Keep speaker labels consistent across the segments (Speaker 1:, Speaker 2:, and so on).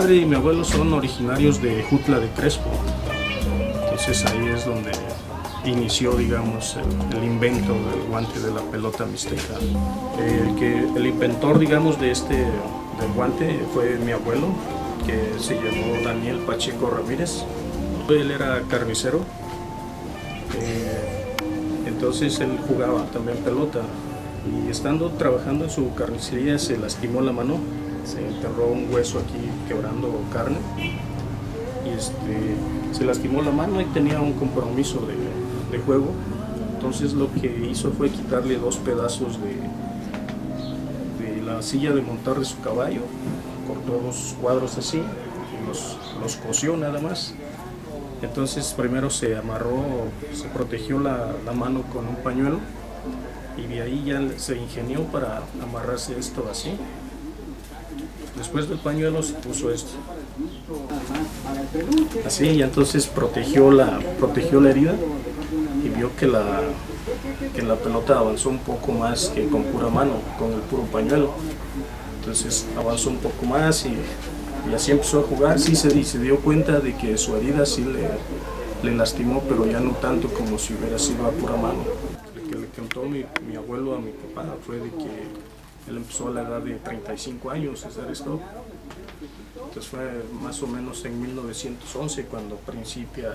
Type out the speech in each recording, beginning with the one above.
Speaker 1: padre y mi abuelo son originarios de Jutla de Crespo. Entonces ahí es donde inició, digamos, el invento del guante de la pelota mixteca. El inventor, digamos, del guante fue mi abuelo, que se llamó Daniel Pacheco Ramírez. Él era carnicero, entonces él jugaba también pelota. Y estando trabajando en su carnicería se lastimó la mano, se enterró un hueso aquí quebrando carne. Y se lastimó la mano y tenía un compromiso de juego. Entonces lo que hizo fue quitarle 2 pedazos de la silla de montar de su caballo, cortó 2 cuadros así y los cosió nada más. Entonces primero se amarró, se protegió la mano con un pañuelo y de ahí ya se ingenió para amarrarse esto así. Después del pañuelo se puso esto. Así, y entonces protegió la herida y vio que la pelota avanzó un poco más que con pura mano, con el puro pañuelo. Entonces avanzó un poco más y así empezó a jugar. Sí se dio cuenta de que su herida sí le lastimó, pero ya no tanto como si hubiera sido a pura mano. Lo que le contó mi abuelo a mi papá fue de que él empezó a la edad de 35 años a hacer esto. Entonces fue más o menos en 1911 cuando principia,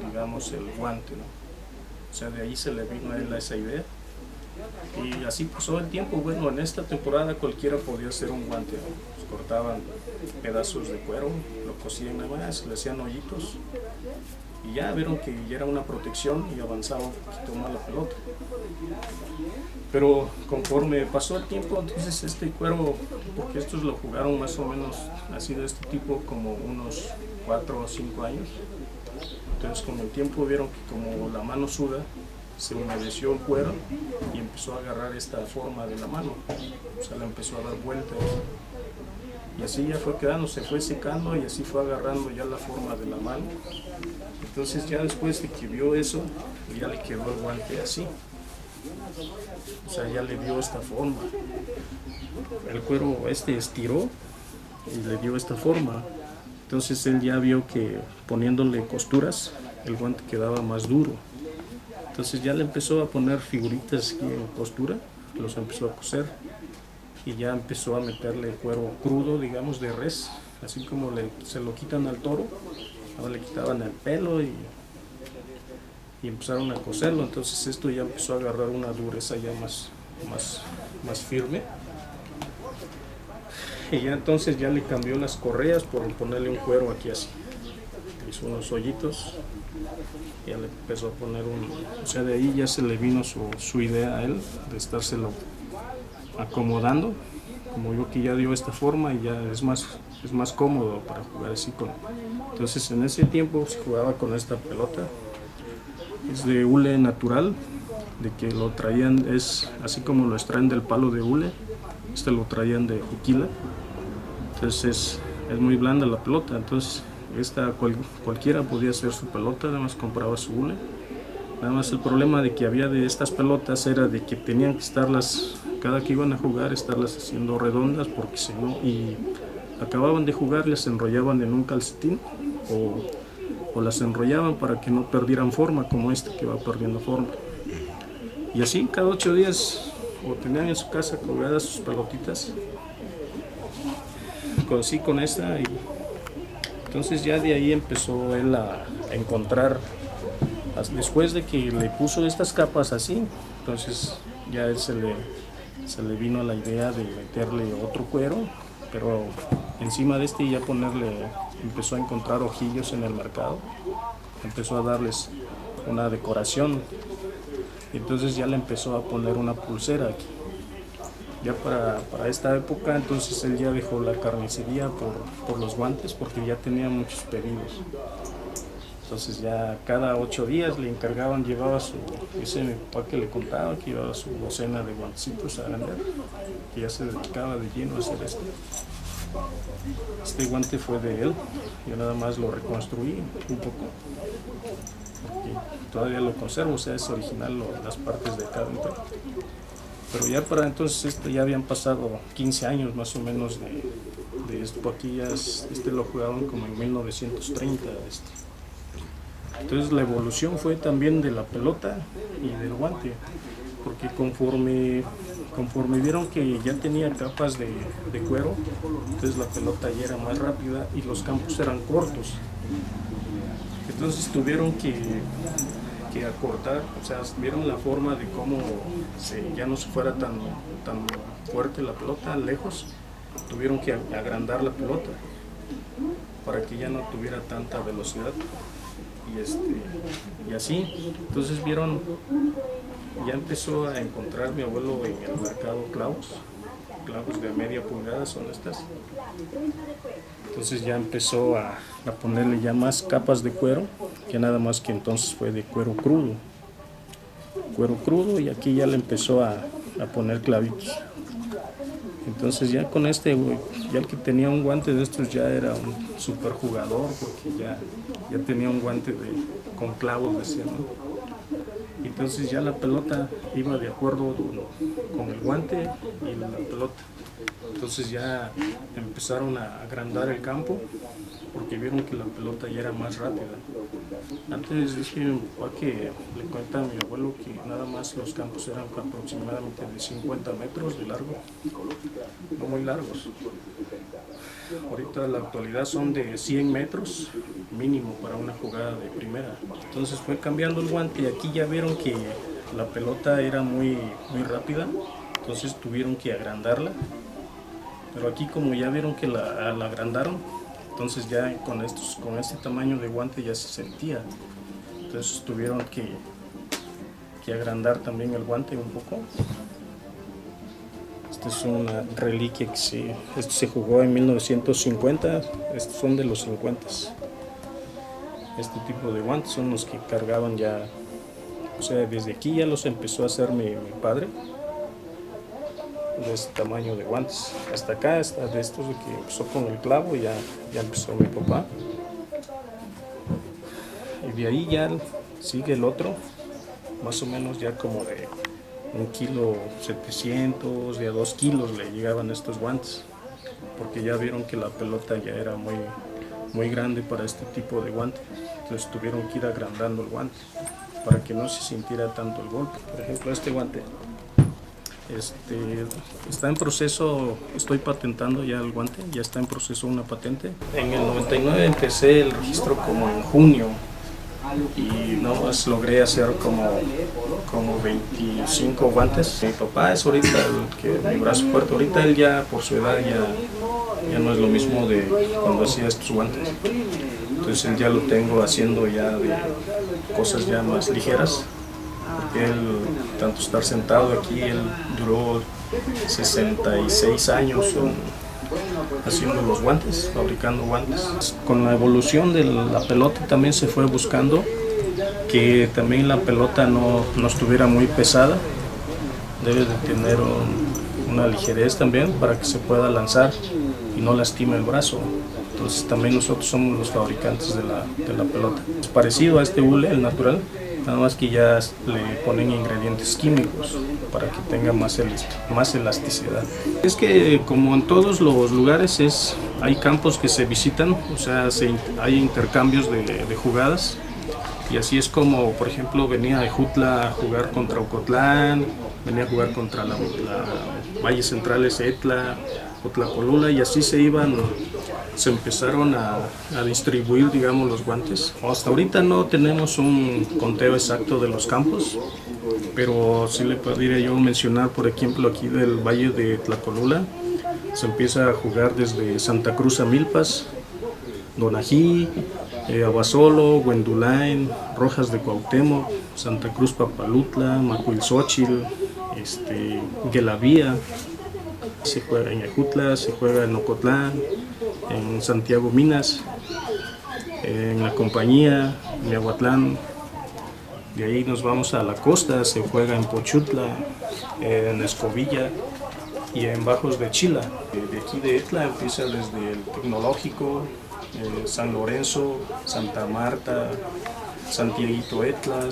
Speaker 1: digamos, el guante, ¿no? O sea, de ahí se le vino a él esa idea. Y así pasó el tiempo. Bueno, en esta temporada cualquiera podía hacer un guante, ¿no? Pues cortaban pedazos de cuero, lo cosían nada más, le hacían hoyitos y ya vieron que ya era una protección y avanzaba un poquito más la pelota. Pero conforme pasó el tiempo, entonces este cuero, porque estos lo jugaron más o menos así de este tipo como unos 4 o 5 años. Entonces con el tiempo vieron que como la mano suda, se humedeció el cuero y empezó a agarrar esta forma de la mano. O sea, le empezó a dar vueltas. Y así ya fue quedando, se fue secando y así fue agarrando ya la forma de la mano. Entonces ya después de que vio eso, ya le quedó el guante así. O sea, ya le dio esta forma. El cuero estiró y le dio esta forma. Entonces él ya vio que poniéndole costuras, el guante quedaba más duro. Entonces ya le empezó a poner figuritas aquí en costura, los empezó a coser y ya empezó a meterle cuero crudo, digamos, de res, así como se lo quitan al toro. Ahora le quitaban el pelo y empezaron a coserlo. Entonces esto ya empezó a agarrar una dureza ya más firme. Y ya entonces ya le cambió las correas por ponerle un cuero aquí así. Hizo unos hoyitos, ya le empezó a poner o sea, de ahí ya se le vino su idea a él de estárselo acomodando. Como yo que ya dio esta forma y ya es más cómodo para jugar así con. Entonces en ese tiempo se jugaba con esta pelota. Es de hule natural, de que lo traían, es así como lo extraen del palo de hule, lo traían de Juquila. Entonces es muy blanda la pelota, entonces cualquiera podía hacer su pelota, nada más compraba su hule. Nada más el problema de que había de estas pelotas era de que tenían que estarlas, cada que iban a jugar, estarlas haciendo redondas, porque si no, y acababan de jugar, las enrollaban en un calcetín o las enrollaban para que no perdieran forma, como esta que va perdiendo forma. Y así cada 8 días o tenían en su casa colgadas sus pelotitas con esta, y entonces ya de ahí empezó él a encontrar, después de que le puso estas capas así, entonces ya él se le vino a la idea de meterle otro cuero, pero encima de ya empezó a encontrar ojillos en el mercado, empezó a darles una decoración, entonces ya le empezó a poner una pulsera aquí. Ya para esta época, entonces él ya dejó la carnicería por los guantes, porque ya tenía muchos pedidos. Entonces ya cada 8 días le encargaban, ese mi papá que le contaba, que llevaba su docena de guantecitos a vender, que ya se dedicaba de lleno a hacer esto. Este guante fue de él, yo nada más lo reconstruí un poco, porque todavía lo conservo, o sea, es original las partes de acá adentro. Pero ya para entonces ya habían pasado 15 años más o menos de aquí ya lo jugaban como en 1930. Entonces la evolución fue también de la pelota y del guante, porque conforme vieron que ya tenía capas de cuero, entonces la pelota ya era más rápida y los campos eran cortos. Entonces tuvieron que acortar, o sea, vieron la forma de cómo ya no se fuera tan fuerte la pelota lejos, tuvieron que agrandar la pelota para que ya no tuviera tanta velocidad. Y así, entonces vieron, ya empezó a encontrar mi abuelo en el mercado clavos de media pulgada son estas. Entonces ya empezó a ponerle ya más capas de cuero, que nada más que entonces fue de cuero crudo, y aquí ya le empezó a poner clavitos. Entonces ya con ya el que tenía un guante de estos ya era un super jugador, porque ya tenía un guante con clavos, decía, ¿no? Entonces ya la pelota iba de acuerdo con el guante y la pelota. Entonces ya empezaron a agrandar el campo, porque vieron que la pelota ya era más rápida. Antes dije mi papá que le cuenta a mi abuelo que nada más los campos eran aproximadamente de 50 metros de largo, no muy largos. Ahorita en la actualidad son de 100 metros mínimo para una jugada de primera. Entonces fue cambiando el guante y aquí ya vieron que la pelota era muy rápida, entonces tuvieron que agrandarla. Pero aquí como ya vieron que la agrandaron, entonces ya con este tamaño de guante ya se sentía. Entonces tuvieron que agrandar también el guante un poco. Esta es una reliquia que esto se jugó en 1950, estos son de los 50. Este tipo de guantes son los que cargaban ya, o sea, desde aquí ya los empezó a hacer mi padre, de este tamaño de guantes. Hasta acá está de estos que empezó con el clavo, ya empezó mi papá. Y de ahí ya sigue el otro, más o menos ya como de 1,7 kg, de a 2 kilos le llegaban estos guantes, porque ya vieron que la pelota ya era muy grande para este tipo de guante. Entonces tuvieron que ir agrandando el guante para que no se sintiera tanto el golpe. Por ejemplo, este guante está en proceso, estoy patentando ya el guante, ya está en proceso una patente. En el 99 empecé el registro como en junio y no más logré hacer como 25 guantes. Mi papá es ahorita mi brazo fuerte, ahorita él ya por su edad ya no es lo mismo de cuando hacía estos guantes. Entonces él ya lo tengo haciendo ya de cosas ya más ligeras, porque él, tanto estar sentado aquí, él duró 66 años haciendo los guantes, fabricando guantes. Con la evolución de la pelota también se fue buscando que también la pelota no estuviera muy pesada, debe de tener una ligerez también para que se pueda lanzar y no lastime el brazo. Entonces también nosotros somos los fabricantes de la pelota. Es parecido a este hule, el natural, nada más que ya le ponen ingredientes químicos para que tenga más elasticidad. Es que como en todos los lugares hay campos que se visitan, o sea, hay intercambios de jugadas, y así es como, por ejemplo, venía de Jutla a jugar contra Ocotlán, venía a jugar contra la Valle Centrales, Etla, Otlapolula, y así se empezaron a distribuir, digamos, los guantes. Hasta ahorita no tenemos un conteo exacto de los campos, pero sí le podría yo mencionar, por ejemplo, aquí del Valle de Tlacolula, se empieza a jugar desde Santa Cruz a Milpas, Donají, Abasolo, Huendulain, Rojas de Cuauhtémoc, Santa Cruz Papalutla, Macuilxóchitl, Guelavía. Se juega en Ejutla, se juega en Ocotlán, en Santiago Minas, en La Compañía, en Miahuatlán. De ahí nos vamos a la costa, se juega en Pochutla, en Escobilla y en Bajos de Chila. De aquí de Etla empieza desde el Tecnológico, San Lorenzo, Santa Marta, Santiaguito Etla,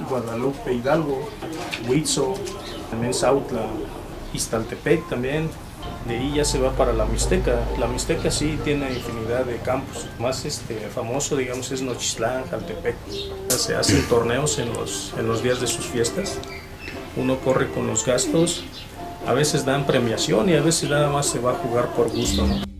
Speaker 1: Guadalupe Hidalgo, Huitzo, también Sautla, Iztaltepec también, De ahí ya se va para la Mixteca. La Mixteca sí tiene infinidad de campos. Más famoso, digamos, es Nochistlán, Jaltepec. Se hacen torneos en los días de sus fiestas. Uno corre con los gastos. A veces dan premiación y a veces nada más se va a jugar por gusto, ¿no?